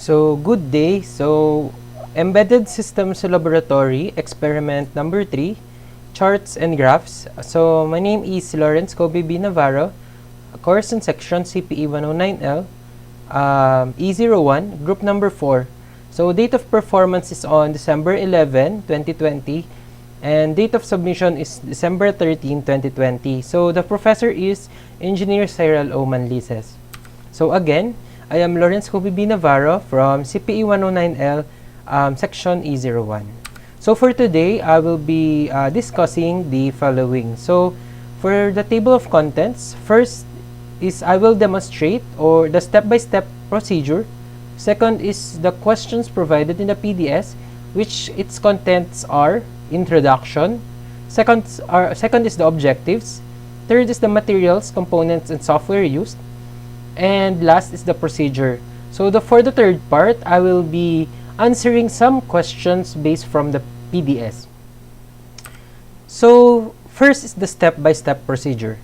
So, good day. So, Embedded Systems Laboratory, experiment number 3, charts and graphs. So, my name is Laurence Navarro, course and section CPE109L, E01, group number 4. So, date of performance is on December 11, 2020, and date of submission is December 13, 2020. So, the professor is Engineer CYREL o MANLISES. So, again, I am Laurence Navarro from CPE109L, section E01. So for today, I will be discussing the following. So for the table of contents, first is I will demonstrate or the step-by-step procedure. Second is the questions provided in the PDS, which its contents are introduction. Second is the objectives. Third is the materials, components, and software used. And last is the procedure. So for the third part, I will be answering some questions based from the PDS. So first is the step-by-step procedure.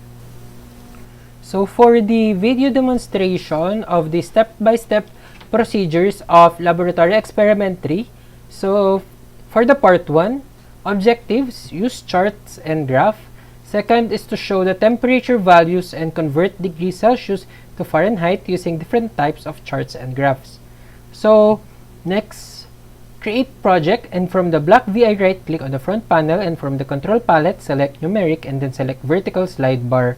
So for the video demonstration of the step-by-step procedures of laboratory experiment 3, so for the part 1, objectives, use charts and graph. Second is to show the temperature values and convert degrees Celsius to Fahrenheit using different types of charts and graphs. So next, create project, and from the block VI right click on the front panel, and from the control palette select numeric and then select vertical slide bar.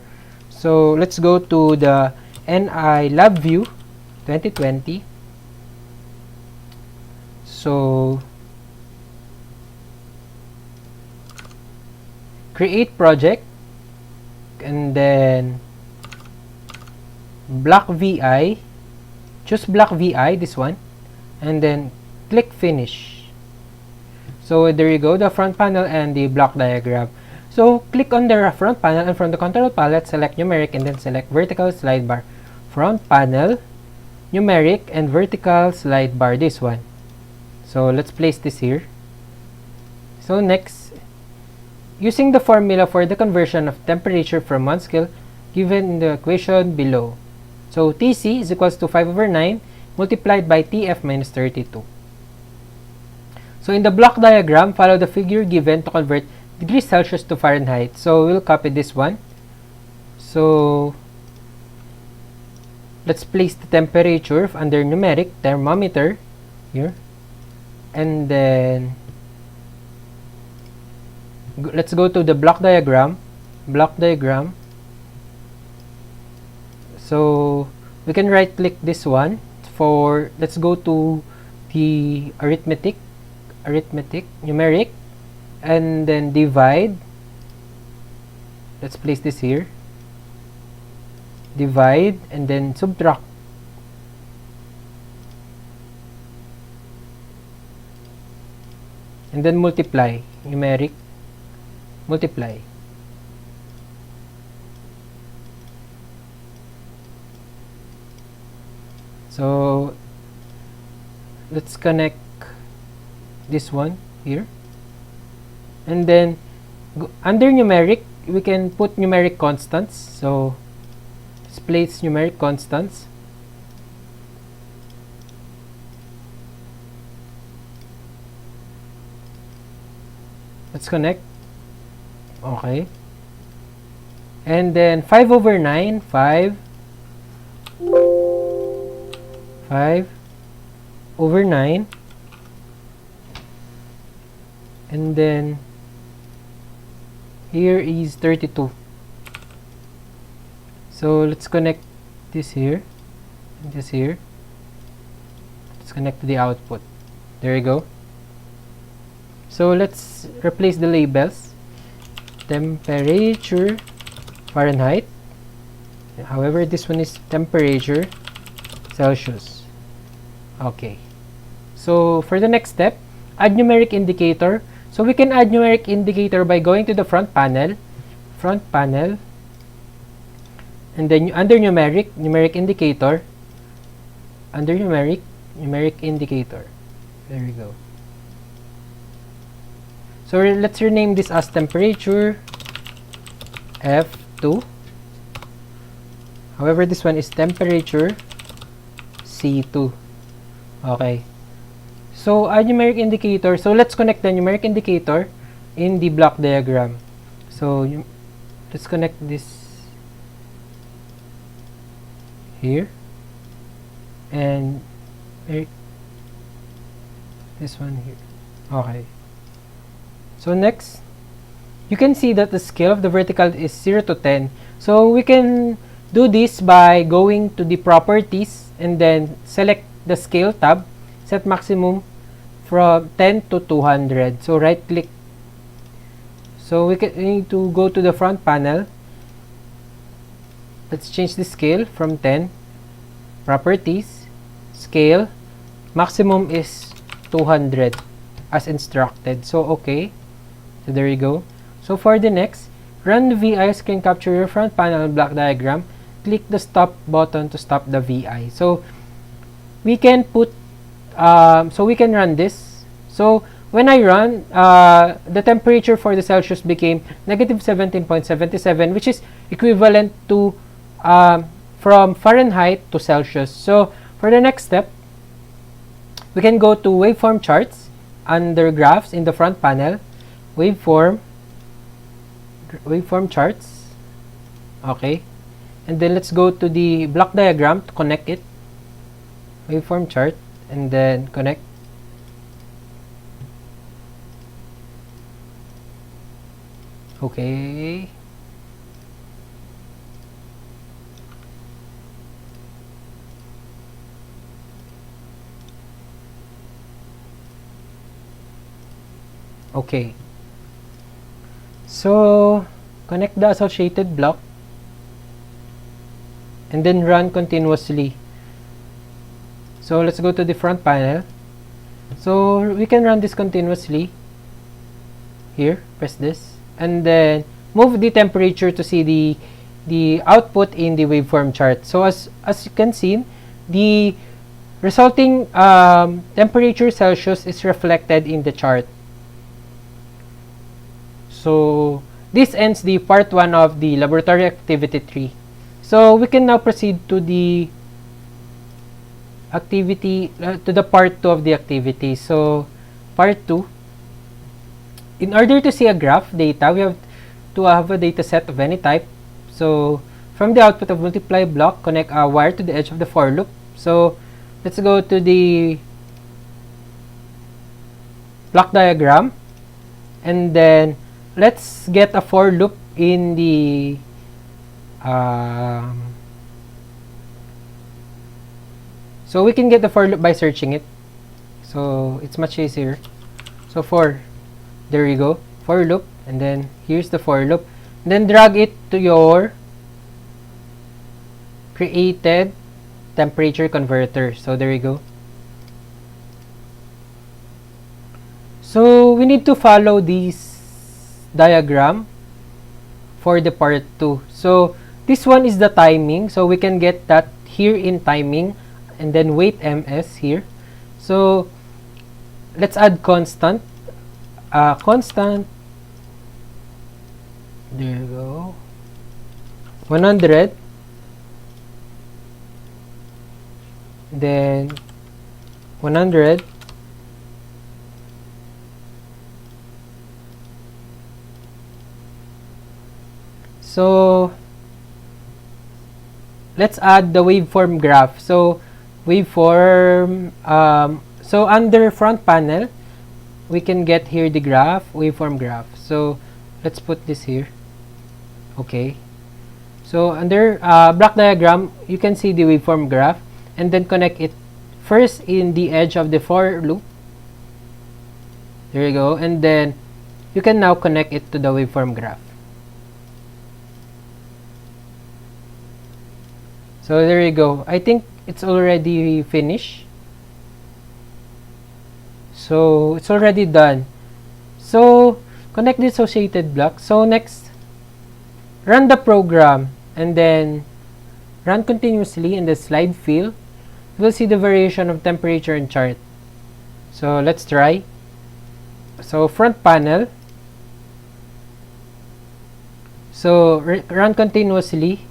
So let's go to the NI Lab View 2020. So create project, and then block VI, choose block VI, this one, and then click finish. So there you go, the front panel and the block diagram. So click on the front panel, and from the control palette select numeric and then select vertical slide bar. Front panel, numeric, and vertical slide bar, this one. So let's place this here. So next, using the formula for the conversion of temperature from one scale given in the equation below. So Tc is equals to 5/9 multiplied by Tf minus 32. So in the block diagram, follow the figure given to convert degrees Celsius to Fahrenheit. So we'll copy this one. So let's place the temperature under numeric thermometer here, and then let's go to the block diagram. So we can right click this one for, let's go to the arithmetic, numeric, and then divide. Let's place this here. Divide and then subtract. And then multiply, numeric, multiply. So let's connect this one here, and then under numeric we can put numeric constants. So let's place numeric constants. Let's connect. Okay. And then 5/9, 5/9, and then here is 32. So let's connect this here and this here. Let's connect to the output. There you go. So let's replace the labels. Temperature Fahrenheit. However, this one is temperature Celsius. Okay. So for the next step, add numeric indicator. So we can add numeric indicator by going to the front panel, and then under numeric indicator, under numeric indicator. There we go. So let's rename this as temperature F2. However, this one is temperature C2. Okay. So, a numeric indicator. So, let's connect the numeric indicator in the block diagram. So, let's connect this here. And this one here. Okay. So, next, you can see that the scale of the vertical is 0 to 10. So, we can do this by going to the properties and then select the scale tab, set maximum from 10 to 200. So, right click. So, we need to go to the front panel. Let's change the scale from 10. Properties, scale, maximum is 200 as instructed. So, okay. So, there you go. So, for the next, run the VI screen capture your front panel block diagram. Click the stop button to stop the VI. So, we can put, we can run this. So, when I run, the temperature for the Celsius became negative 17.77, which is equivalent to from Fahrenheit to Celsius. So, for the next step, we can go to waveform charts under graphs in the front panel. Waveform charts. Okay. And then let's go to the block diagram to connect it. Waveform chart and then connect. Okay. Okay. So, connect the associated block and then run continuously. So, let's go to the front panel. So, we can run this continuously. Here, press this. And then, move the temperature to see the output in the waveform chart. So, as you can see, the resulting temperature Celsius is reflected in the chart. So, this ends the part 1 of the laboratory activity 3. So, we can now proceed to the activity, to the part 2 of the activity. So, part 2, in order to see a graph data, we have to have a data set of any type. So, from the output of multiply block, connect a wire to the edge of the for loop. So, let's go to the block diagram and then let's get a for loop in the so we can get the for loop by searching it. So it's much easier. So there you go, for loop, and then here's the for loop. And then drag it to your created temperature converter. So there you go. So we need to follow this diagram for the part 2. So this one is the timing, so we can get that here in timing and then weight ms here. So let's add constant, there you go, 100, then 100, so let's add the waveform graph. So waveform, so under front panel we can get here the graph, waveform graph. So let's put this here. Okay, so under block diagram you can see the waveform graph and then connect it first in the edge of the for loop. There you go, and then you can now connect it to the waveform graph. So there you go. I think it's already finished. So it's already done. So connect the associated block. So next, run the program and then run continuously in the slide field. You will see the variation of temperature and chart. So let's try. So front panel. So run continuously.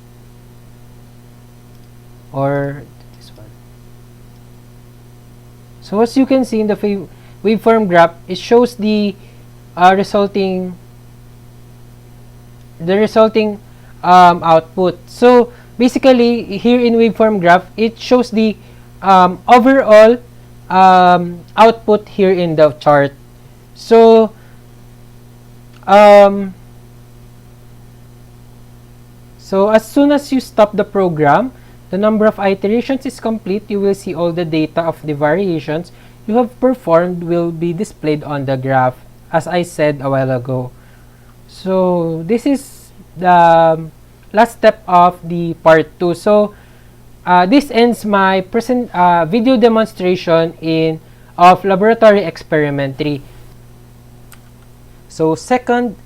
Or this one. So as you can see in the waveform graph, it shows the resulting output. So basically, here in waveform graph, it shows the overall output here in the chart. So as soon as you stop the program, the number of iterations is complete. You will see all the data of the variations you have performed will be displayed on the graph, as I said a while ago. So this is the last step of the part 2. So this ends my video demonstration of laboratory experiment 3. So second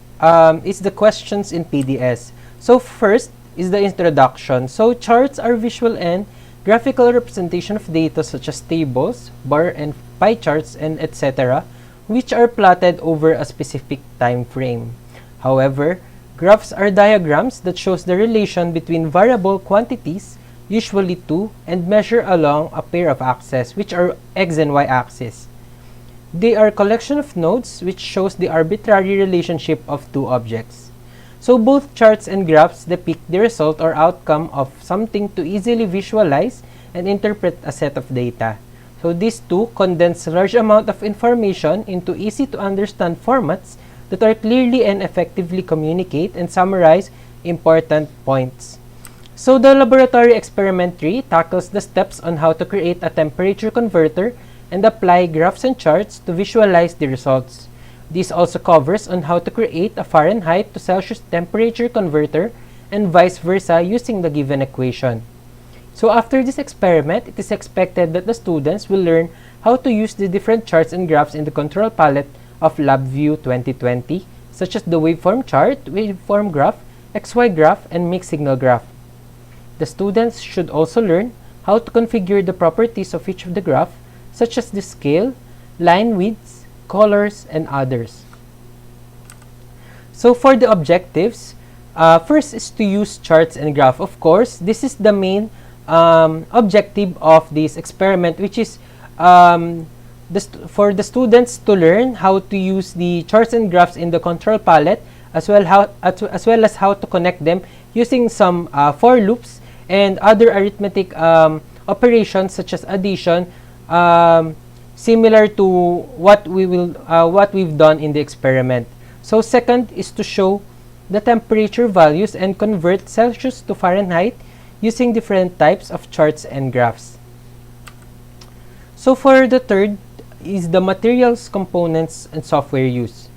is the questions in PDS. So first is the introduction. So charts are visual and graphical representation of data such as tables, bar and pie charts, and etc., which are plotted over a specific time frame. However, graphs are diagrams that shows the relation between variable quantities, usually 2, and measure along a pair of axes, which are x and y axes. They are a collection of nodes which shows the arbitrary relationship of two objects. So both charts and graphs depict the result or outcome of something to easily visualize and interpret a set of data. So these two condense a large amount of information into easy to understand formats that are clearly and effectively communicate and summarize important points. So the laboratory experiment 3 tackles the steps on how to create a temperature converter and apply graphs and charts to visualize the results. This also covers on how to create a Fahrenheit to Celsius temperature converter and vice versa using the given equation. So after this experiment, it is expected that the students will learn how to use the different charts and graphs in the control palette of LabVIEW 2020, such as the waveform chart, waveform graph, XY graph, and mixed signal graph. The students should also learn how to configure the properties of each of the graph, such as the scale, line widths, colors, and others. So for the objectives, first is to use charts and graph. Of course, this is the main objective of this experiment, which is for the students to learn how to use the charts and graphs in the control palette, as well as how to connect them using some for loops and other arithmetic operations such as addition, similar to what we've done in the experiment. So second is to show the temperature values and convert Celsius to Fahrenheit using different types of charts and graphs. So for the third is the materials, components, and software use.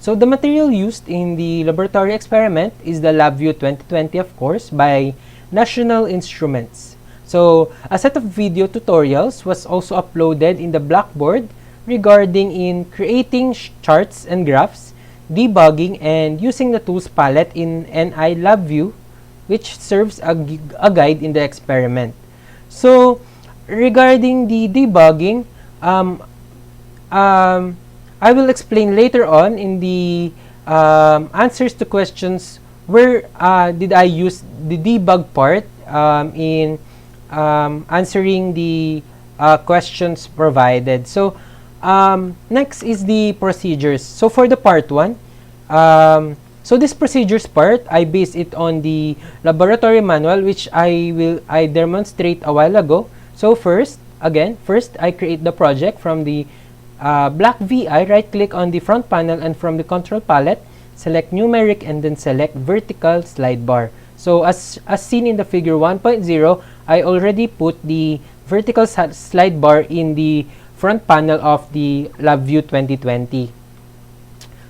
So the material used in the laboratory experiment is the LabVIEW 2020, of course, by National Instruments. So a set of video tutorials was also uploaded in the Blackboard regarding in creating charts and graphs, debugging, and using the tools palette in NI LabVIEW, which serves a guide in the experiment. So regarding the debugging, I will explain later on in the answers to questions where did I use the debug part in answering the questions provided. So next is the procedures. So for the part 1, so this procedures part, I base it on the laboratory manual, which I demonstrate a while ago. So first I create the project from the black VI, right click on the front panel, and from the control palette, select numeric and then select vertical slide bar. So as seen in the figure 1.0, I already put the vertical slide bar in the front panel of the LabVIEW 2020.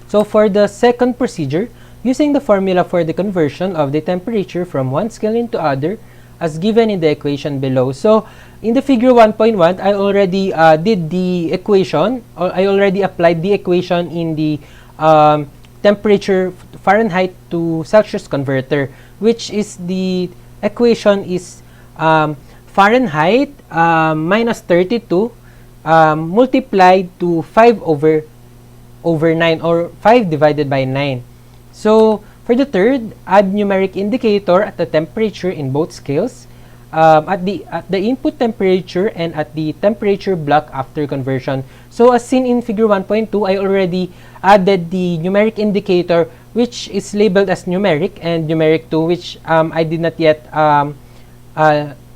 So for the second procedure, using the formula for the conversion of the temperature from one scale into other as given in the equation below. So in the figure 1.1, I already did the equation, or I already applied the equation in the temperature Fahrenheit to Celsius converter, which is the equation is Fahrenheit minus 32 multiplied to 5 over 9, or 5 divided by 9. So for the third, add numeric indicator at the temperature in both scales. at the input temperature and at the temperature block after conversion. So as seen in figure 1.2, I already added the numeric indicator, which is labeled as numeric, and numeric 2, which I did not yet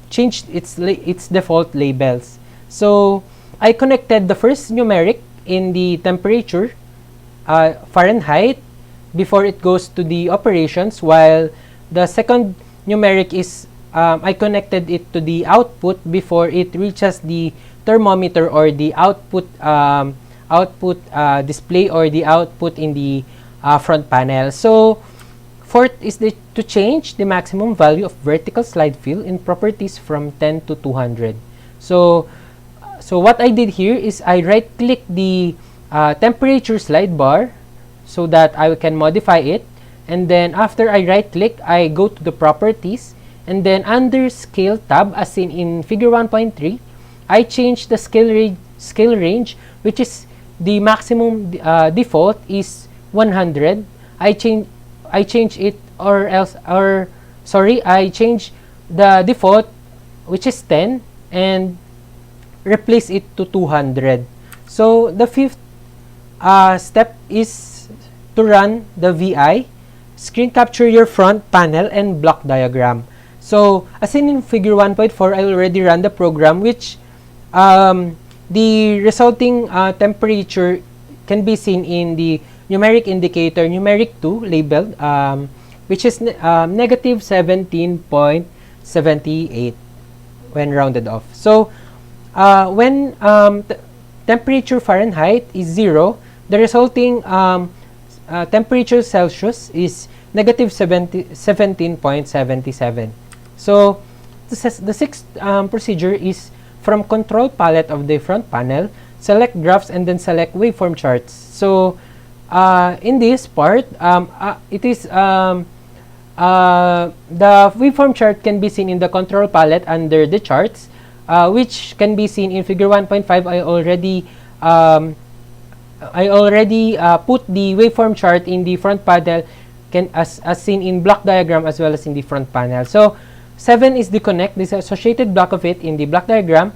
change its default labels. So I connected the first numeric in the temperature, Fahrenheit, before it goes to the operations, while the second numeric is I connected it to the output before it reaches the thermometer or the output display or the output in the front panel. So fourth is to change the maximum value of vertical slide fill in properties from 10 to 200. So what I did here is I right click the temperature slide bar so that I can modify it, and then after I right click, I go to the properties, and then under scale tab, as seen in figure 1.3, I change the scale range, which is the maximum default is 100. I change it, I change the default, which is 10, and replace it to 200. So the fifth step is to run the VI, screen capture your front panel, and block diagram. So as seen in figure 1.4, I already ran the program, which the resulting temperature can be seen in the numeric indicator, numeric 2, labeled, which is negative 17.78 when rounded off. So when temperature Fahrenheit is 0, the resulting temperature Celsius is negative 17.77. So the sixth procedure is from control palette of the front panel, select graphs and then select waveform charts. So in this part, it is the waveform chart can be seen in the control palette under the charts, which can be seen in figure 1.5. I already put the waveform chart in the front panel, as seen in block diagram as well as in the front panel. So 7 is the connect this associated block of it in the block diagram,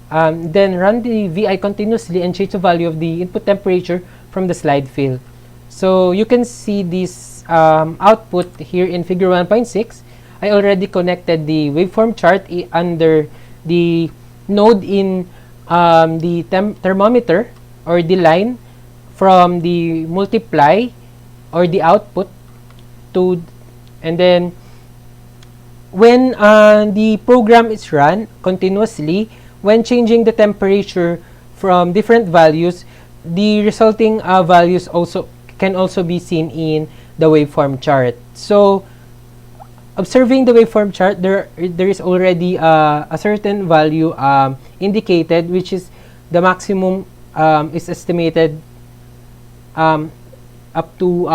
then run the VI continuously and change the value of the input temperature from the slide fill. So you can see this output here in figure 1.6. I already connected the waveform chart under the node in the thermometer or the line from the multiply or the output to, and then when the program is run continuously, when changing the temperature from different values, the resulting values can also be seen in the waveform chart. So observing the waveform chart, there is already a certain value indicated, which is the maximum is estimated up to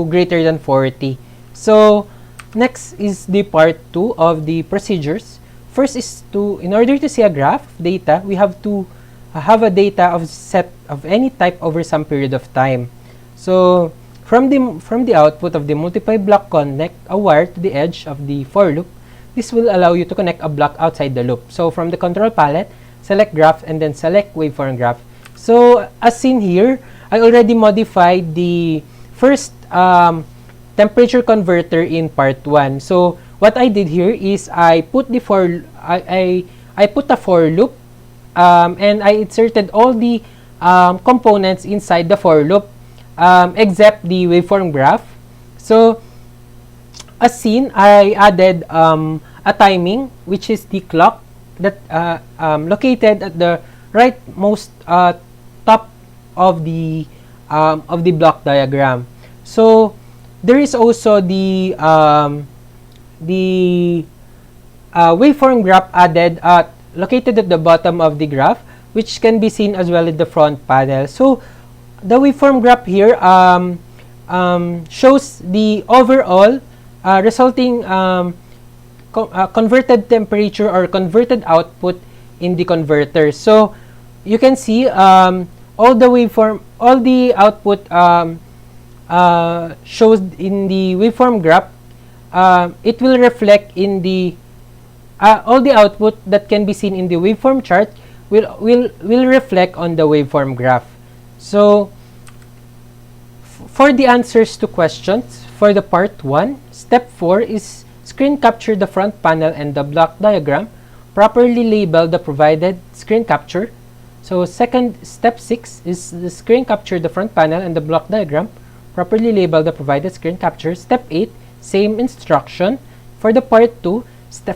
greater than 40. So next is the part 2 of the procedures. First is in order to see a graph of data, we have to have a data of set of any type over some period of time. So from the output of the multiply block, connect a wire to the edge of the for loop. This will allow you to connect a block outside the loop. So from the control palette, select graph and then select waveform graph. So as seen here, I already modified the first temperature converter in part 1. So what I did here is I put the I put a for loop, and I inserted all the components inside the for loop, except the waveform graph. So as seen, I added a timing, which is the clock that located at the rightmost top of the block diagram. So there is also the waveform graph added located at the bottom of the graph, which can be seen as well in the front panel. So the waveform graph here shows the overall resulting converted temperature or converted output in the converter. So you can see all the output shows in the waveform graph. It will reflect in the all the output that can be seen in the waveform chart will reflect on the waveform graph. So for the answers to questions for the part 1, step 4 is screen capture the front panel and the block diagram, properly label the provided screen capture. So step 6 is the screen capture the front panel and the block diagram, properly label the provided screen capture. Step 8, same instruction. For the part 2,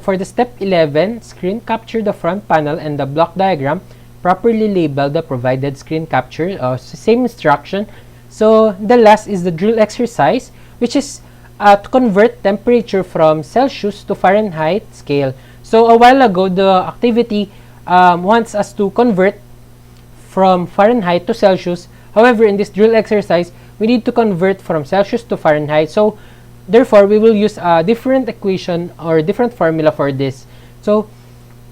for the step 11, screen capture the front panel and the block diagram, properly label the provided screen capture. Same instruction. So the last is the drill exercise, which is to convert temperature from Celsius to Fahrenheit scale. So a while ago, the activity wants us to convert from Fahrenheit to Celsius. However, in this drill exercise, we need to convert from Celsius to Fahrenheit. So therefore, we will use a different equation or different formula for this. So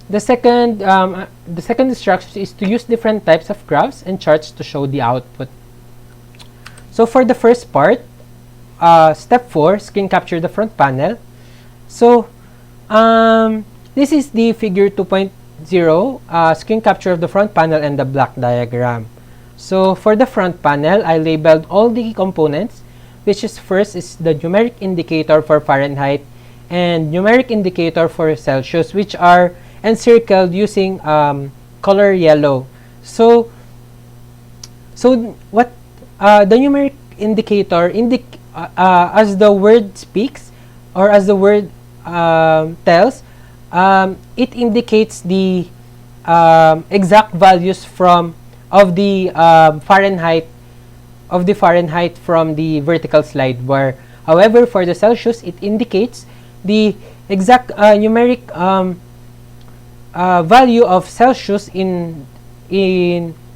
the second instruction is to use different types of graphs and charts to show the output. So for the first part, step 4, screen capture the front panel. So this is the figure 2.0, screen capture of the front panel and the block diagram. So for the front panel, I labeled all the components, which is first is the numeric indicator for Fahrenheit and numeric indicator for Celsius, which are encircled using color yellow. So what the numeric indicator as the word speaks, or as the word tells, it indicates the exact values of the Fahrenheit from the vertical slide bar. However, for the Celsius, it indicates the exact numeric value of Celsius in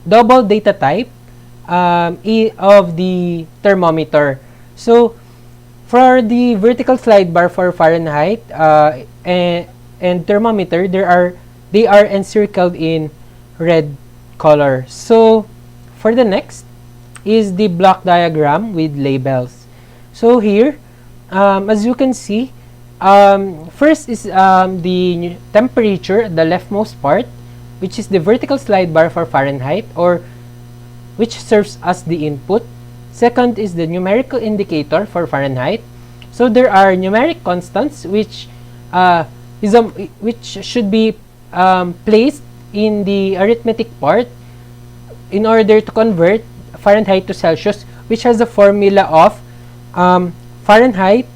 double data type of the thermometer. So for the vertical slide bar for Fahrenheit and thermometer, they are encircled in red color. So for the next is the block diagram with labels. So here, as you can see, first is the temperature, the leftmost part, which is the vertical slide bar for Fahrenheit, or which serves as the input. Second is the numerical indicator for Fahrenheit. So there are numeric constants which should be placed in the arithmetic part in order to convert Fahrenheit to Celsius, which has a formula of Fahrenheit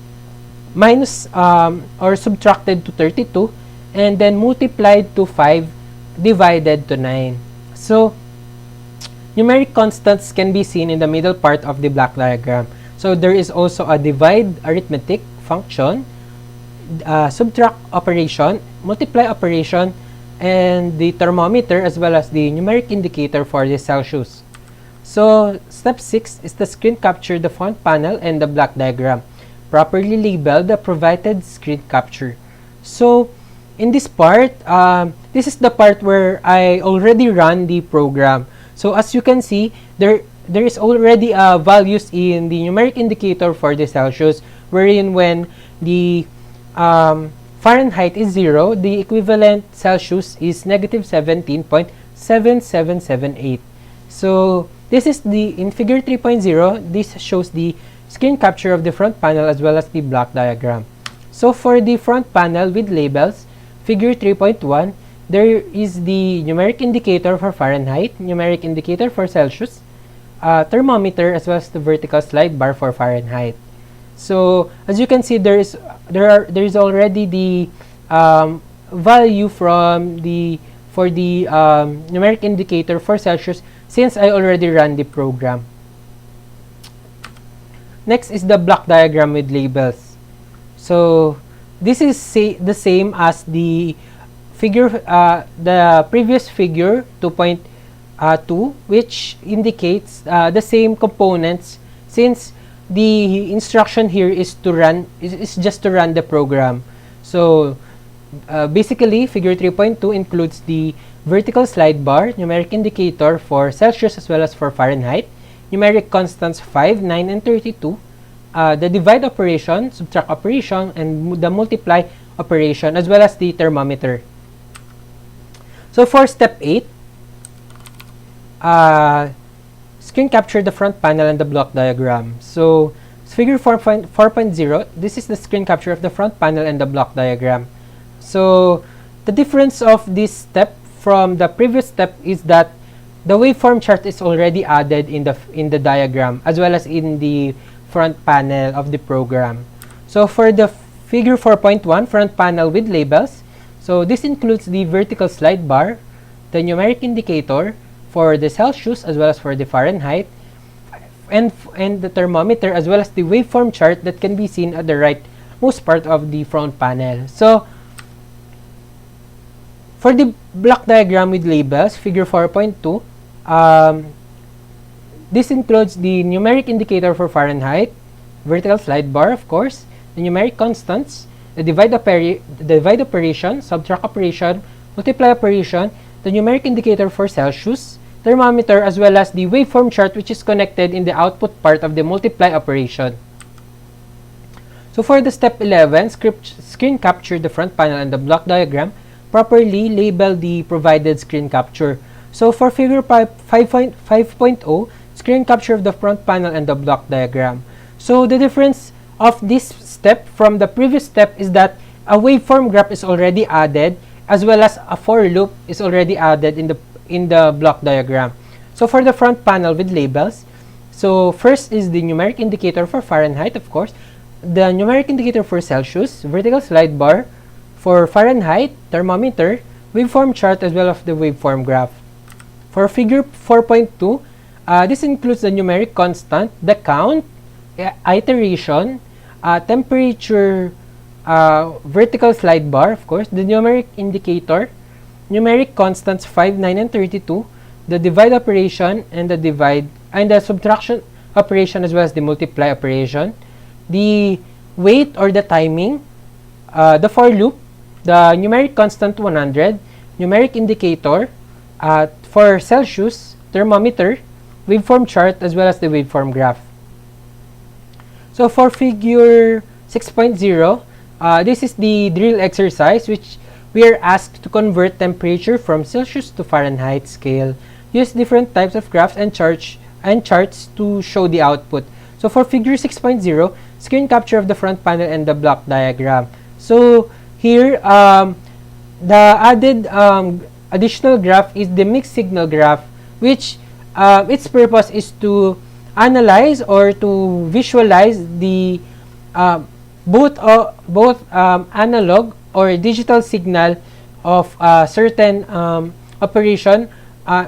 minus or subtracted to 32 and then multiplied to 5 divided to 9. So numeric constants can be seen in the middle part of the block diagram. So there is also a divide arithmetic function, subtract operation, multiply operation, and the thermometer, as well as the numeric indicator for the Celsius. So step 6 is the screen capture the front panel and the block diagram. Properly label the provided screen capture. So in this part, this is the part where I already run the program. So as you can see, there is already values in the numeric indicator for the Celsius, wherein when the Fahrenheit is 0, the equivalent Celsius is negative 17.7778. So this is in figure 3.0, this shows the screen capture of the front panel as well as the block diagram. So for the front panel with labels, figure 3.1, there is the numeric indicator for Fahrenheit, numeric indicator for Celsius, thermometer, as well as the vertical slide bar for Fahrenheit. So as you can see, there is already the value for the numeric indicator for Celsius, since I already ran the program. Next is the block diagram with labels. So this is the same as the figure, the previous figure 2.2, which indicates the same components, since the instruction here is just to run the program. So basically, figure 3.2 includes the vertical slide bar, numeric indicator for Celsius as well as for Fahrenheit, numeric constants 5, 9, and 32, the divide operation, subtract operation, and the multiply operation, as well as the thermometer. So for step 8, screen capture the front panel and the block diagram. So figure 4.0, this is the screen capture of the front panel and the block diagram. So the difference of this step from the previous step is that the waveform chart is already added in the diagram, as well as in the front panel of the program. So for the figure 4.1, front panel with labels, so this includes the vertical slide bar, the numeric indicator for the Celsius as well as for the Fahrenheit, and the thermometer, as well as the waveform chart that can be seen at the rightmost part of the front panel. So for the block diagram with labels, figure 4.2, this includes the numeric indicator for Fahrenheit, vertical slide bar, of course, the numeric constants, the divide operation, subtract operation, multiply operation, the numeric indicator for Celsius, thermometer, as well as the waveform chart, which is connected in the output part of the multiply operation. So for the step 11, screen capture the front panel and the block diagram, properly label the provided screen capture. So for figure 5.0, screen capture of the front panel and the block diagram. So the difference of this step from the previous step is that a waveform graph is already added, as well as a for loop is already added in the block diagram. So for the front panel with labels, so first is the numeric indicator for Fahrenheit, of course, the numeric indicator for Celsius, vertical slide bar for Fahrenheit, thermometer, waveform chart, as well as the waveform graph. For figure 4.2, this includes the numeric constant, the count, iteration, temperature, vertical slide bar, of course, the numeric indicator, numeric constants 5, 9, and 32, the divide operation, and the subtraction operation, as well as the multiply operation, the weight or the timing, the for loop, the numeric constant 100, numeric indicator for Celsius, thermometer, waveform chart, as well as the waveform graph. So for figure 6.0, this is the drill exercise, which we are asked to convert temperature from Celsius to Fahrenheit scale. Use different types of graphs and charts to show the output. So for figure 6.0, screen capture of the front panel and the block diagram. So here, the added additional graph is the mixed signal graph, which its purpose is to analyze or to visualize the both analog or digital signal of a certain operation.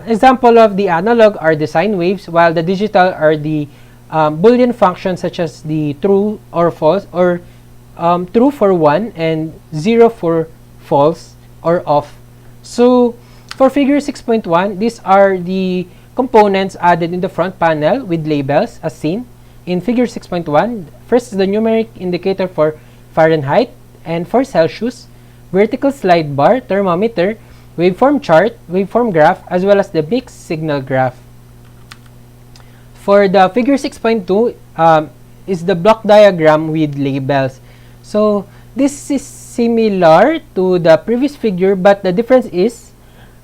Example of the analog are the sine waves, while the digital are the Boolean functions such as the true or false, or true for 1 and 0 for false or off. So for figure 6.1, these are the components added in the front panel with labels as seen. In figure 6.1, first is the numeric indicator for Fahrenheit and for Celsius, vertical slide bar, thermometer, waveform chart, waveform graph, as well as the mixed signal graph. For the figure 6.2 is the block diagram with labels. So this is similar to the previous figure, but the difference is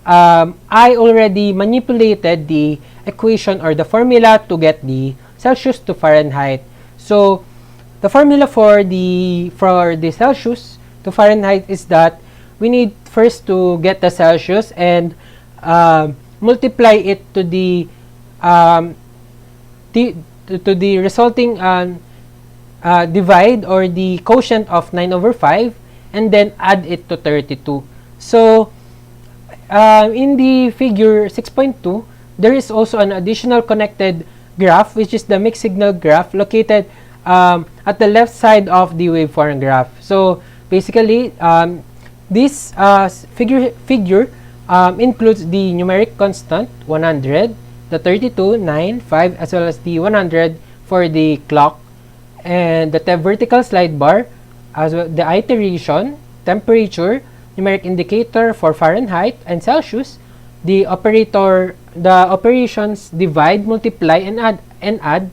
I already manipulated the equation or the formula to get the Celsius to Fahrenheit. So the formula for the Celsius to Fahrenheit is that we need first to get the Celsius and multiply it to the resulting divide or the quotient of 9/5, and then add it to 32. So in the figure 6.2, there is also an additional connected graph, which is the mixed signal graph located at the left side of the waveform graph. So basically, this figure includes the numeric constant 100, the 32, 9, 5, as well as the 100 for the clock, and the vertical slide bar, as well the iteration, temperature, numeric indicator for Fahrenheit and Celsius, the operations divide, multiply, and add,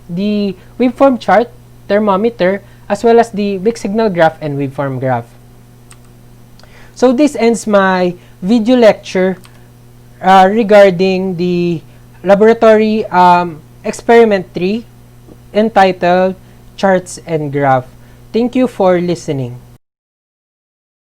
the waveform chart, thermometer, as well as the mixed signal graph and waveform graph. So this ends my video lecture regarding the laboratory experiment 3 entitled Charts and Graph. Thank you for listening.